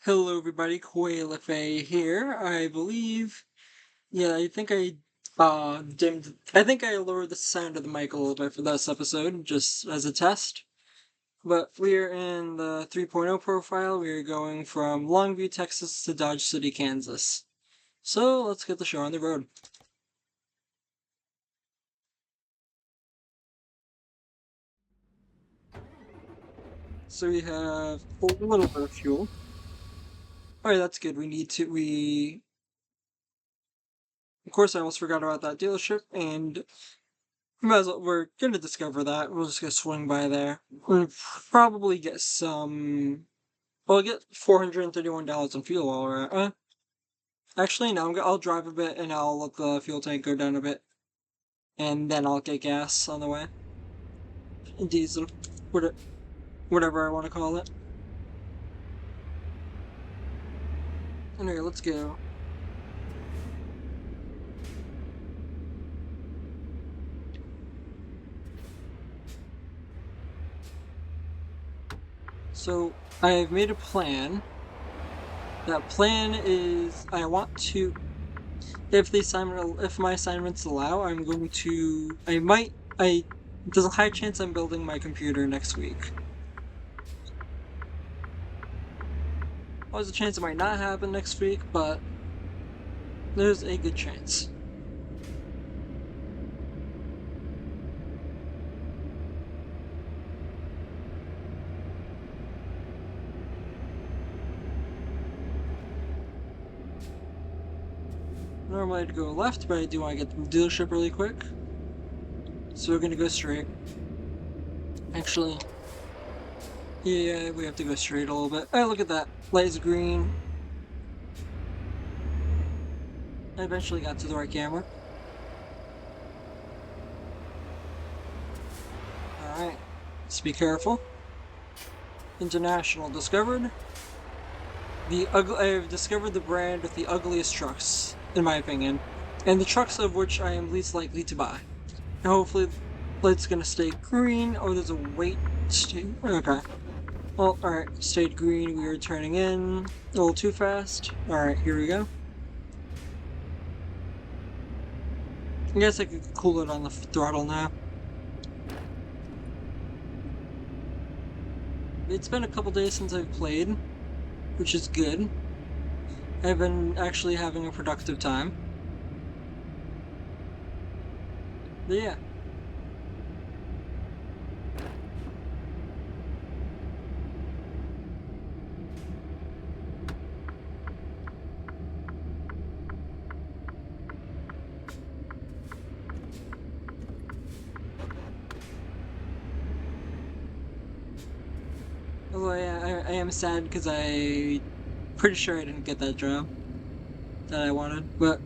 Hello everybody, Quailafe here. I believe, I think I think I lowered the sound of the mic a little bit for this episode, just as a test. But we're in the 3.0 profile. We're going from Longview, Texas to Dodge City, Kansas. So let's get the show on the road. So we have a little bit of fuel. Alright, that's good. Of course, I almost forgot about that dealership, and we're gonna discover that. We'll just gonna swing by there. We'll probably get some. Well, I'll get $431 in fuel while we're at. Actually, no. I'll drive a bit and I'll let the fuel tank go down a bit, and then I'll get gas on the way. Diesel, whatever I want to call it. Anyway, let's go. So I've made a plan. That plan is I want to, if my assignments allow, I'm going to. There's a high chance I'm building my computer next week. Well, there's a chance it might not happen next week, but there's a good chance. Normally I'd go left, but I do want to get to the dealership really quick. So we're gonna go straight. Actually, yeah, we have to go straight a little bit. Oh, look at that. Light is green. I eventually got to the right camera. Alright. Let's be careful. International discovered. I've discovered the brand with the ugliest trucks, in my opinion. And the trucks of which I am least likely to buy. And hopefully light's gonna stay green. Oh, there's a wait. Okay. Well, alright, stayed green, we are turning in. A little too fast. Alright, here we go. I guess I could cool it on the throttle now. It's been a couple days since I've played, which is good. I've been actually having a productive time. But yeah. Although I am sad because pretty sure I didn't get that job that I wanted, but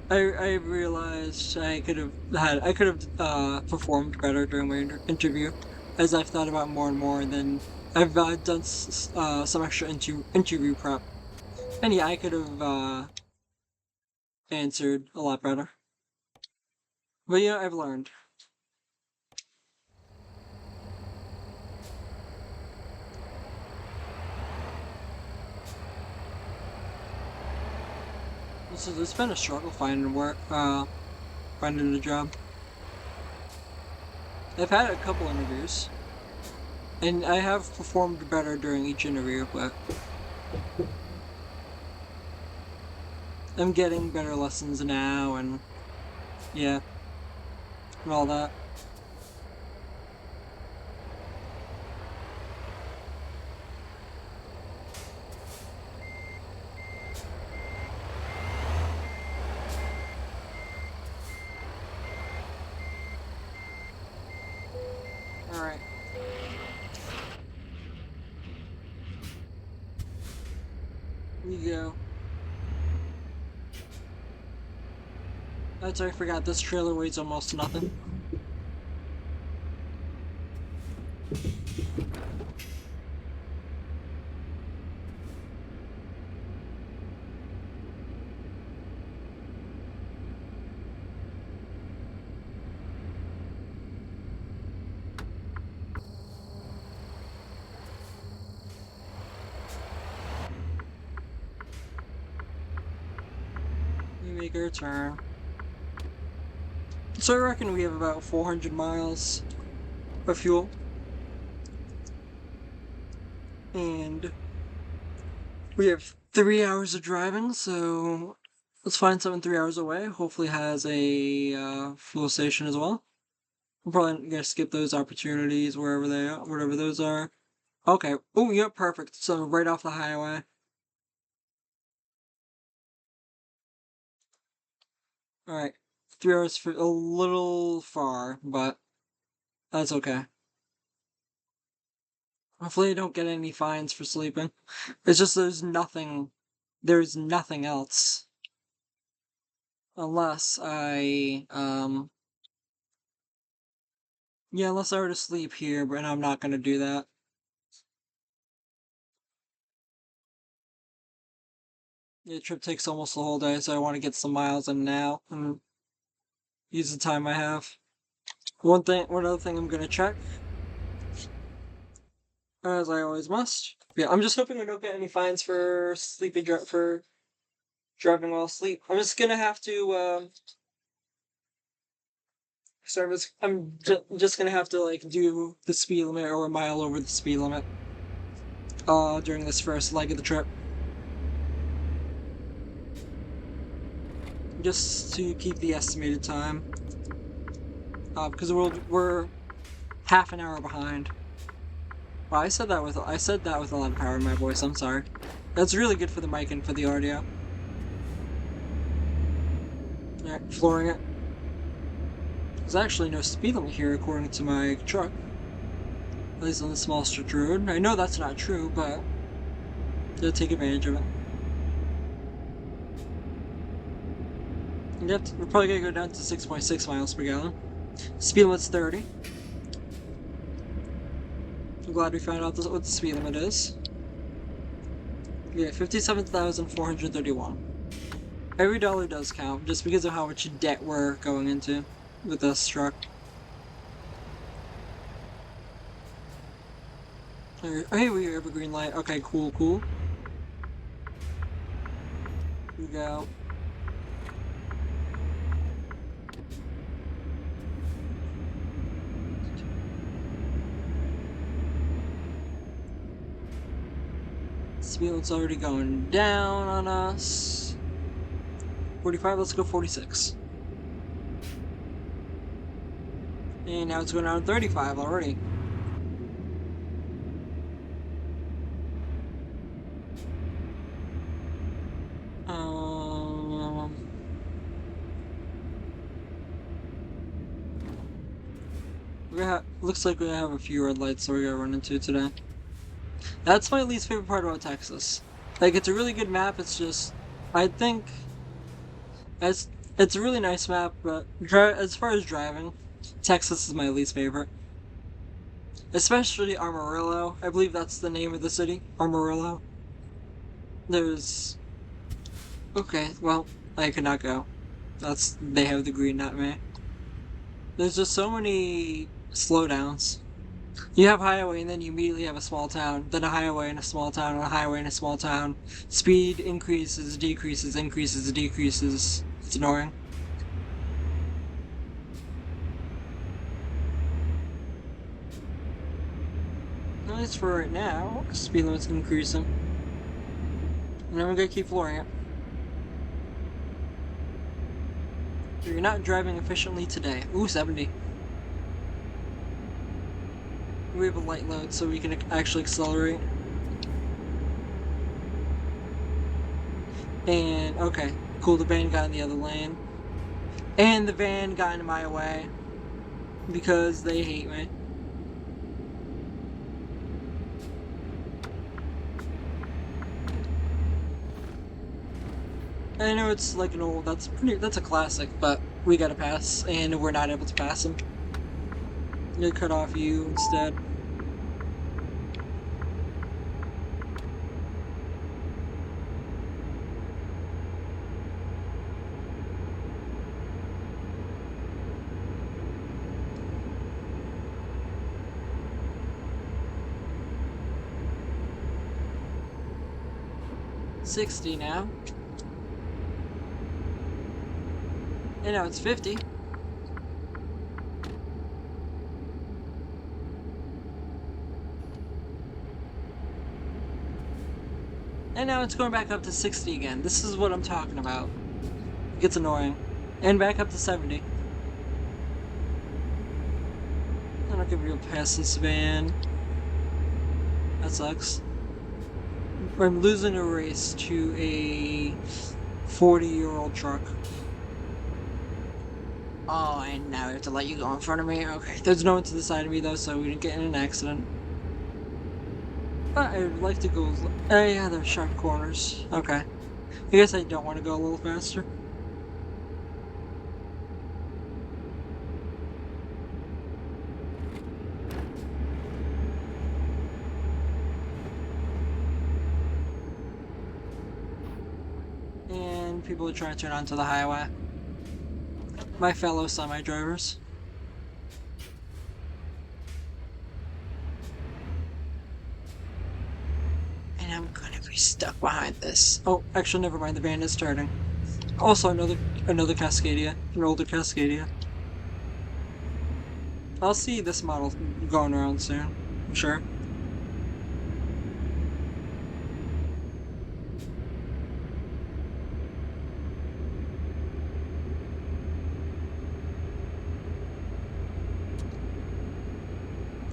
I realized I could have performed better during my interview, as I've thought about more and more, and then I've done some extra interview prep, and yeah, I could have answered a lot better. But yeah, I've learned. It's been a struggle finding work, finding a job. I've had a couple interviews, and I have performed better during each interview, but I'm getting better lessons now, and yeah, and all that. Alright. We go. That's I forgot, this trailer weighs almost nothing. make our turn. So I reckon we have about 400 miles of fuel. And we have 3 hours of driving, so let's find something 3 hours away. Hopefully has a fuel station as well. I'm probably gonna skip those opportunities wherever they are, whatever those are. Okay. Oh, yep, perfect. So right off the highway. Alright. 3 hours for a little far, but that's okay. Hopefully I don't get any fines for sleeping. It's just there's nothing else. Unless I, yeah, unless I were to sleep here, but I'm not gonna do that. The trip takes almost the whole day, so I want to get some miles in now and use the time I have. One other thing I'm gonna check, as I always must. Yeah, I'm just hoping I don't get any fines for for driving while asleep. I'm just gonna have to, I'm just gonna have to, like, do the speed limit or a mile over the speed limit, during this first leg of the trip. Just to keep the estimated time. Because we're half an hour behind. Wow, I said that with a lot of power in my voice. I'm sorry. That's really good for the mic and for the audio. Alright, flooring it. There's actually no speed limit here according to my truck. At least on the small stretch road. I know that's not true, but they'll take advantage of it. We're probably gonna go down to 6.6 miles per gallon. Speed limit's 30. I'm glad we found out what the speed limit is. Yeah, 57,431. Every dollar does count, just because of how much debt we're going into with this truck. Hey, we have a green light. Okay, cool. Here we go. Speed limit's already going down on us. 45, let's go 46. And now it's going down to 35 already. Looks like we have a few red lights that we're gonna run into today. That's my least favorite part about Texas. Like, it's a really good map, it's just, I think, it's a really nice map, but as far as driving, Texas is my least favorite. Especially Amarillo. I believe that's the name of the city. Amarillo. There's... Okay, well, I could not go. They have the green, not me. There's just so many slowdowns. You have highway and then you immediately have a small town, then a highway and a small town, and a highway and a small town. Speed increases, decreases, increases, decreases. It's annoying. At least for right now, speed limit's increasing. And I'm gonna keep flooring it. You're not driving efficiently today. Ooh, 70. We have a light load so we can actually accelerate. And, okay, cool, the van got in the other lane. And the van got in my way. Because they hate me. I know it's like an old, that's a classic, but we gotta pass, and we're not able to pass him. I'm gonna cut off you instead. $60 now. And now it's 50. And now it's going back up to 60 again. This is what I'm talking about. It gets annoying. And back up to 70. I'm not gonna be able to pass this van. That sucks. I'm losing a race to a 40-year-old truck. Oh, and now we have to let you go in front of me? Okay. There's no one to the side of me though, so we didn't get in an accident. But I would like to go... Oh yeah, there's sharp corners. Okay. I guess I don't want to go a little faster. And people are trying to turn onto the highway. My fellow semi-drivers. And I'm gonna be stuck behind this. Oh, actually, never mind. The van is turning. Also, another Cascadia, an older Cascadia. I'll see this model going around soon. I'm sure.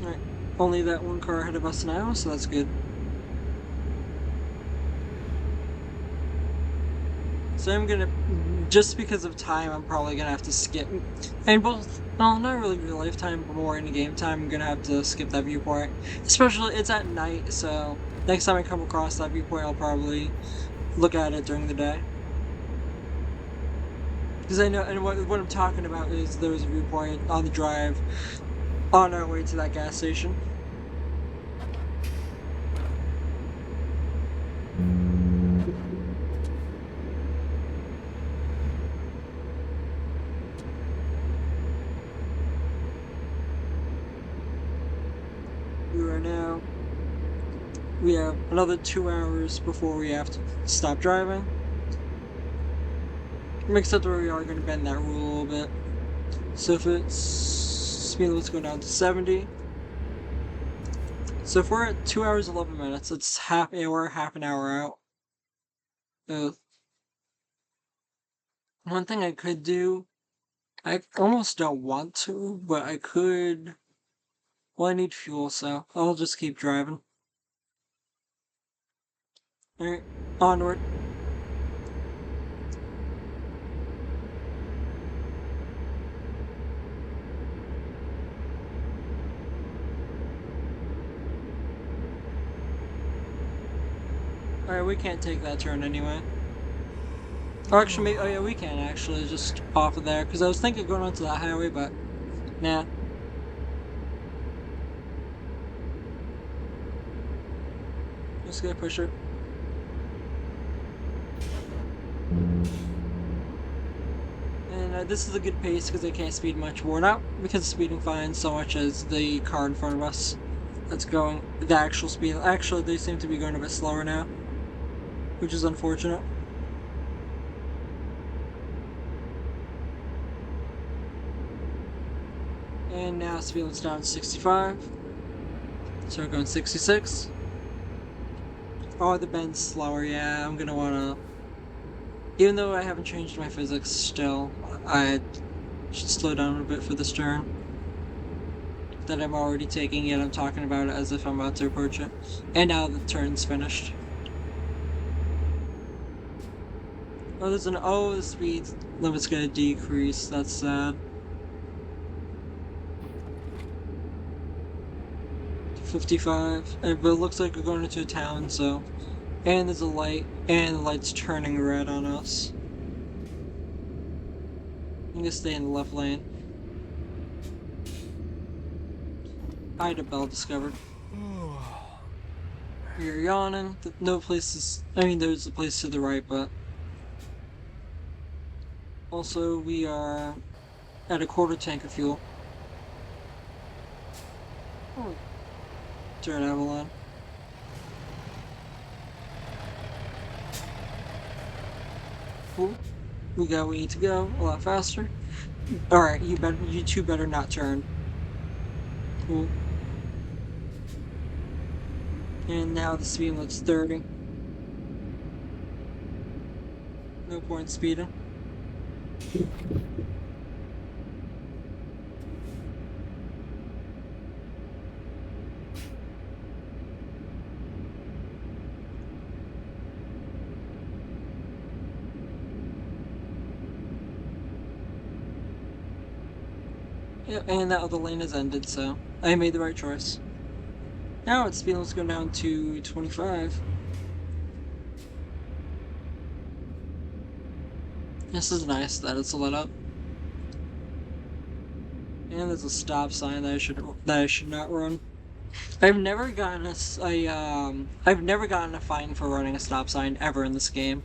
Alright. Only that one car ahead of us now, so that's good. So I'm gonna, just because of time, I'm probably gonna have to skip, and both, no, not really real life time, but more in game time, I'm gonna have to skip that viewpoint. Especially, it's at night, so next time I come across that viewpoint, I'll probably look at it during the day. Because I know, and what I'm talking about is there was a viewpoint on the drive on our way to that gas station. We have another 2 hours before we have to stop driving. Except where we are going to bend that rule a little bit. So if it's speed limit's go down to 70. So if we're at 2 hours 11 minutes, it's half an hour out. One thing I could do, I almost don't want to, but I could. Well, I need fuel, so I'll just keep driving. Alright, onward. Alright, we can't take that turn anyway. Or actually, oh yeah, we can actually, just off of there. Because I was thinking going onto that highway, but nah. Just gonna push it. And this is a good pace because they can't speed much more. Not because it's speeding fine so much as the car in front of us that's going the actual speed. Actually, they seem to be going a bit slower now, which is unfortunate. And now speed limit's down to 65. So we're going 66. Oh, the bend's slower. Yeah, I'm gonna wanna. Even though I haven't changed my physics, still, I should slow down a bit for this turn that I'm already taking, yet I'm talking about it as if I'm about to approach it. And now the turn's finished. Oh, the speed limit's gonna decrease. That's sad. 55, but it looks like we're going into a town, so. And there's a light, and the light's turning red on us. I'm gonna stay in the left lane. Ida Bell discovered. You're yawning. No places. I mean, there's a place to the right, but. Also, we are at a quarter tank of fuel. Oh. Turn Avalon. Cool. We need to go a lot faster. Alright, you two better not turn. Cool. And now the speed limit's 30. No point speeding. Yeah, and that other lane has ended, so I made the right choice. Now its speed limit's going down to 25. This is nice that it's lit up. And there's a stop sign that I should not run. I've never gotten I've never gotten a fine for running a stop sign ever in this game.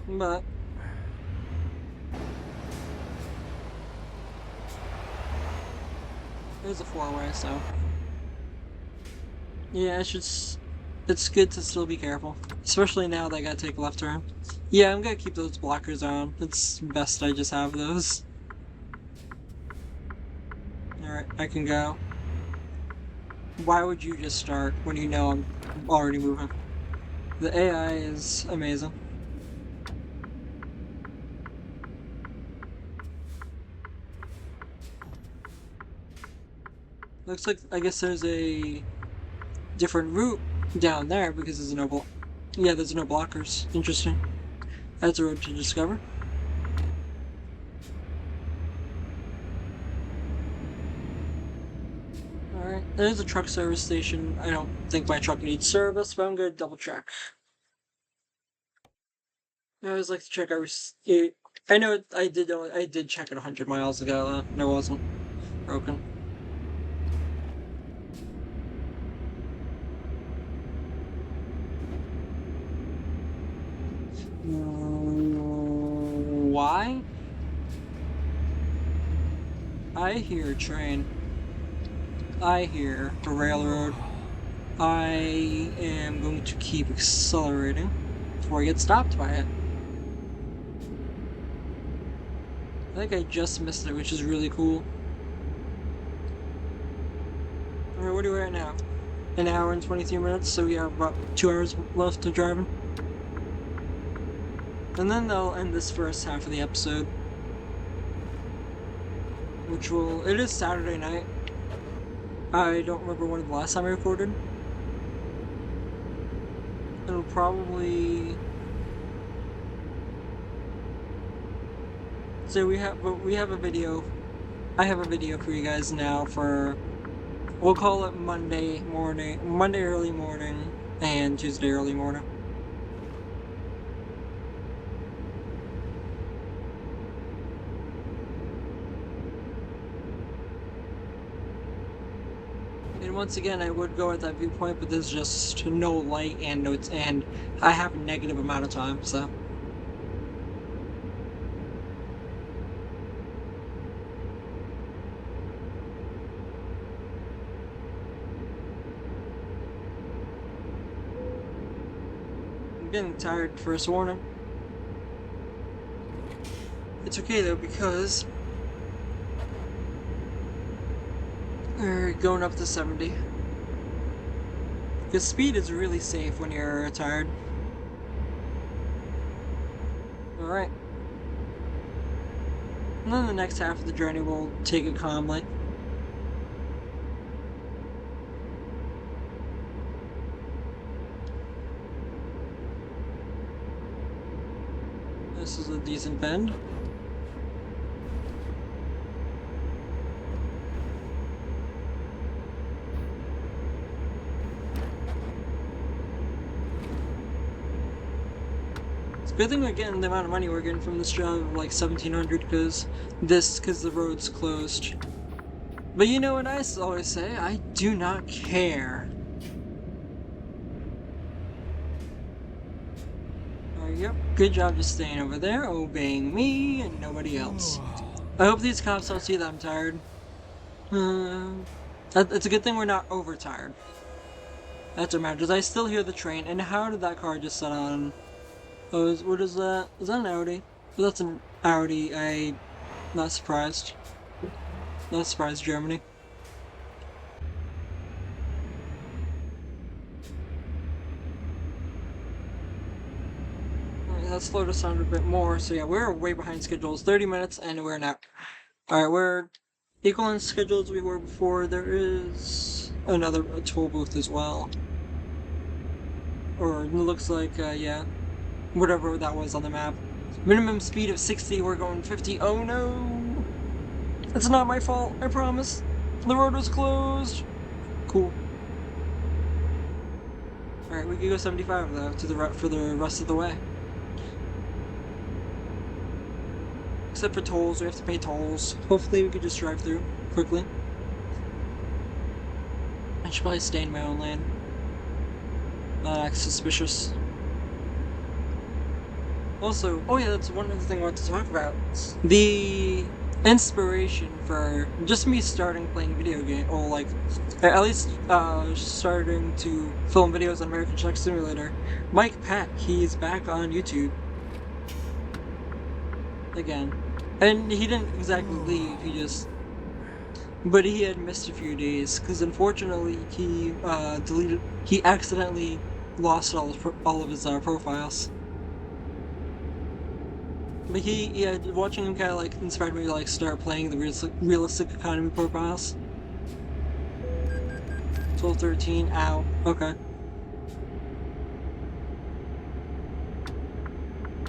But there's a four-way, so yeah, it's good to still be careful, especially now that I gotta take a left turn. Yeah, I'm gonna keep those blockers on. It's best I just have those. Alright, I can go. Why would you just start when you know I'm already moving? The AI is amazing. Looks like, I guess there's a different route down there because there's no there's no blockers. Interesting. That's a road to discover. Alright, there's a truck service station. I don't think my truck needs service, but I'm gonna double check. I always like to check I know I did check it 100 miles ago, and it wasn't broken. Why? I hear a train. I hear a railroad. I am going to keep accelerating before I get stopped by it. I think I just missed it, which is really cool. Alright, what are we at now? An hour and 23 minutes, so we have about 2 hours left to driving. And then they'll end this first half of the episode. It is Saturday night. I don't remember when the last time I recorded. It'll probably... So we have a video. I have a video for you guys now for... We'll call it Monday early morning, and Tuesday early morning. And once again, I would go at that viewpoint, but there's just no light and and I have a negative amount of time, so. I'm getting tired, first warning. It's okay though, because we're going up to 70. Because speed is really safe when you're tired. Alright. And then the next half of the journey we'll take it calmly. This is a decent bend. Good thing we're getting the amount of money we're getting from this job of like $1,700 because the road's closed. But you know what I always say? I do not care. Yep, good job just staying over there, obeying me and nobody else. I hope these cops don't see that I'm tired. It's a good thing we're not overtired. That's what matters. I still hear the train, and how did that car just set on Oh, what is that? Is that an Audi? If that's an Audi, I'm not surprised. Not surprised, Germany. Alright, that slowed us down a bit more, so yeah, we're way behind schedule. It's 30 minutes, and we're now. Alright, we're equal in schedule as we were before. There is another toll booth as well. Or it looks like, yeah, whatever that was on the map. Minimum speed of 60, we're going 50. Oh no! It's not my fault, I promise. The road was closed. Cool. Alright, we can go 75 though for the rest of the way. Except for tolls, we have to pay tolls. Hopefully we could just drive through quickly. I should probably stay in my own lane. Not act suspicious. Also, oh yeah, that's one other thing I wanted to talk about. The inspiration for just me starting playing video game, or like, at least starting to film videos on American Truck Simulator. Mike Peck, he's back on YouTube. Again. And he didn't exactly leave, but he had missed a few days, because unfortunately he accidentally lost all of his profiles. But yeah, watching him kind of like inspired me to like start playing the realistic economy profiles. 1213, ow, okay.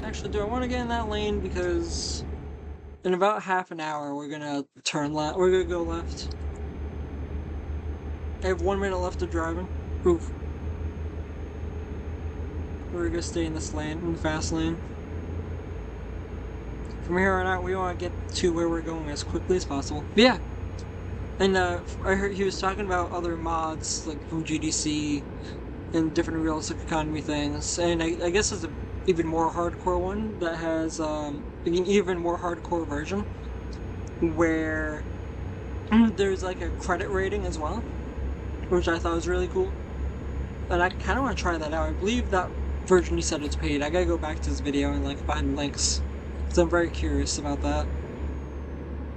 Actually, do I want to get in that lane, because in about half an hour we're gonna turn left, we're gonna go left. I have 1 minute left of driving. Oof. We're gonna stay in this lane, in the fast lane. From here on out, we want to get to where we're going as quickly as possible. But yeah, and I heard he was talking about other mods, like from GDC and different realistic economy things, and I guess there's an even more hardcore one that has an even more hardcore version, where there's like a credit rating as well, which I thought was really cool. And I kind of want to try that out. I believe that version he said it's paid. I gotta go back to his video and like find links. So I'm very curious about that.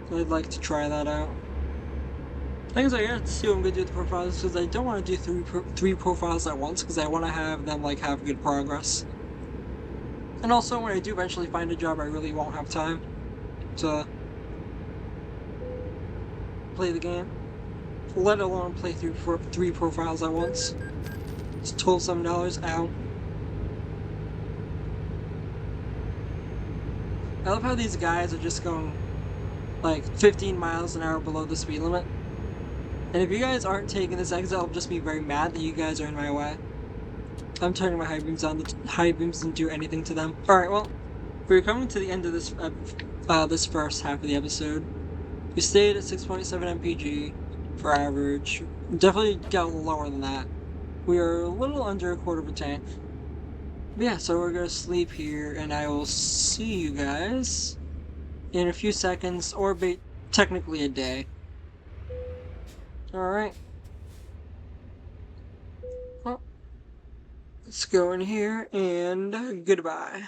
So I'd like to try that out. Things I got to see what I'm gonna do with the profiles, because I don't want to do three profiles at once, because I want to have them like have good progress. And also, when I do eventually find a job, I really won't have time to play the game, let alone play through three profiles at once. It's $27. Ow. I love how these guys are just going like 15 miles an hour below the speed limit. And if you guys aren't taking this exit, I'll just be very mad that you guys are in my way. I'm turning my high beams on. The high beams didn't do anything to them. Alright, well, we're coming to the end of this this first half of the episode. We stayed at 6.7 mpg for average. Definitely got a little lower than that. We are a little under a quarter of a tank. But yeah, so we're gonna sleep here, and I will see you guys in a few seconds, or technically a day. Alright. Well, let's go in here, and goodbye.